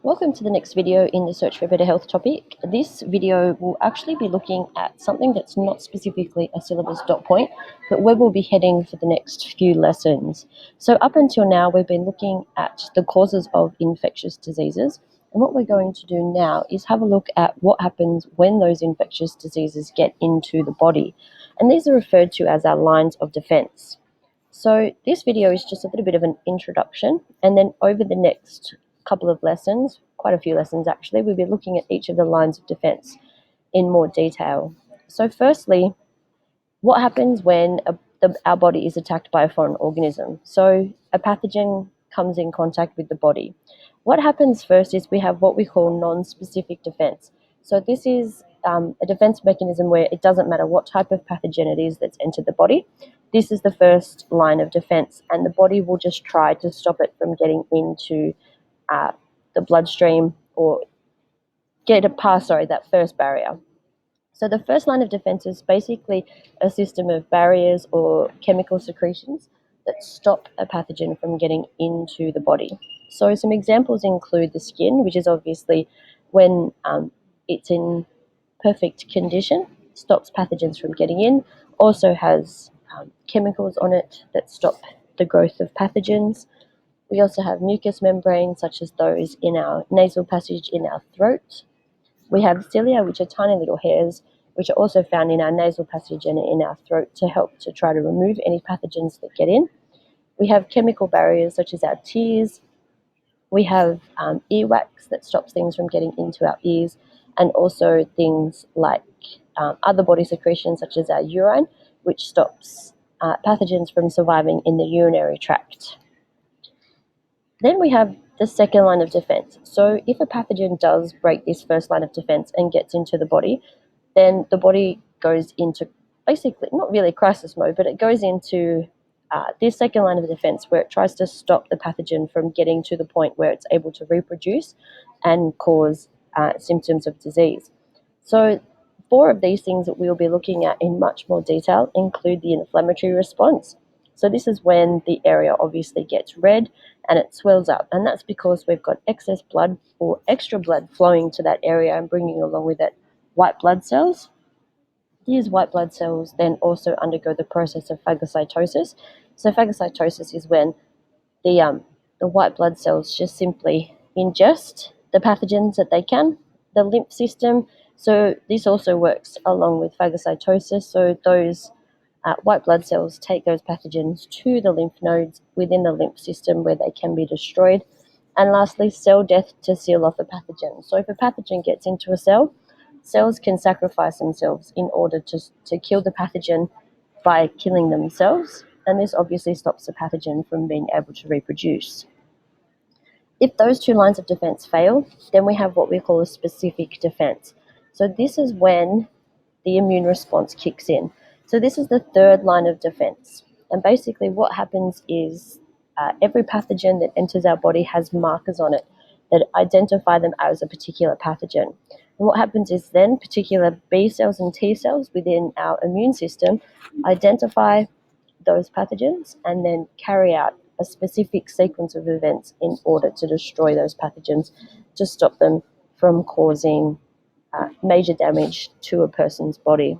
Welcome to the next video in the Search for Better Health topic. This video will actually be looking at something that's not specifically a syllabus dot point, but where we'll be heading for the next few lessons. So up until now, we've been looking at the causes of infectious diseases. And what we're going to do now is have a look at what happens when those infectious diseases get into the body. And these are referred to as our lines of defense. So this video is just a little bit of an introduction, and then over the next couple of lessons, quite a few lessons actually, we'll be looking at each of the lines of defense in more detail. So firstly, what happens when our body is attacked by a foreign organism? So a pathogen comes in contact with the body. What happens first is we have what we call non-specific defense. So this is a defense mechanism where it doesn't matter what type of pathogen it is that's entered the body. This is the first line of defense, and the body will just try to stop it from getting into the bloodstream or get past that first barrier. So the first line of defense is basically a system of barriers or chemical secretions that stop a pathogen from getting into the body. So some examples include the skin, which is obviously when it's in perfect condition, stops pathogens from getting in, also has chemicals on it that stop the growth of pathogens. We also have mucous membranes, such as those in our nasal passage in our throat. We have cilia, which are tiny little hairs, which are also found in our nasal passage and in our throat to help to try to remove any pathogens that get in. We have chemical barriers, such as our tears. We have earwax that stops things from getting into our ears, and also things like other body secretions, such as our urine, which stops pathogens from surviving in the urinary tract. Then we have the second line of defense. So if a pathogen does break this first line of defense and gets into the body, then the body goes into basically, not really crisis mode, but it goes into this second line of defense where it tries to stop the pathogen from getting to the point where it's able to reproduce and cause symptoms of disease. So 4 of these things that we'll be looking at in much more detail include the inflammatory response. So this is when the area obviously gets red and it swells up, and that's because we've got excess blood or extra blood flowing to that area and bringing along with it white blood cells. These white blood cells then also undergo the process of phagocytosis. So phagocytosis is when the white blood cells just simply ingest the pathogens that they can, the lymph system. So this also works along with phagocytosis. So those white blood cells take those pathogens to the lymph nodes within the lymph system where they can be destroyed. And lastly, cell death to seal off a pathogen. So if a pathogen gets into a cell, cells can sacrifice themselves in order to kill the pathogen by killing themselves, and this obviously stops the pathogen from being able to reproduce. If those 2 lines of defense fail, then we have what we call a specific defense. So this is when the immune response kicks in. So this is the third line of defense. And basically what happens is every pathogen that enters our body has markers on it that identify them as a particular pathogen. And what happens is then particular B cells and T cells within our immune system identify those pathogens and then carry out a specific sequence of events in order to destroy those pathogens, to stop them from causing major damage to a person's body.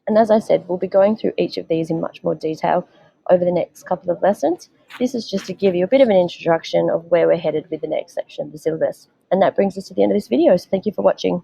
And as I said, we'll be going through each of these in much more detail over the next couple of lessons. This is just to give you a bit of an introduction of where we're headed with the next section of the syllabus. And that brings us to the end of this video, so thank you for watching.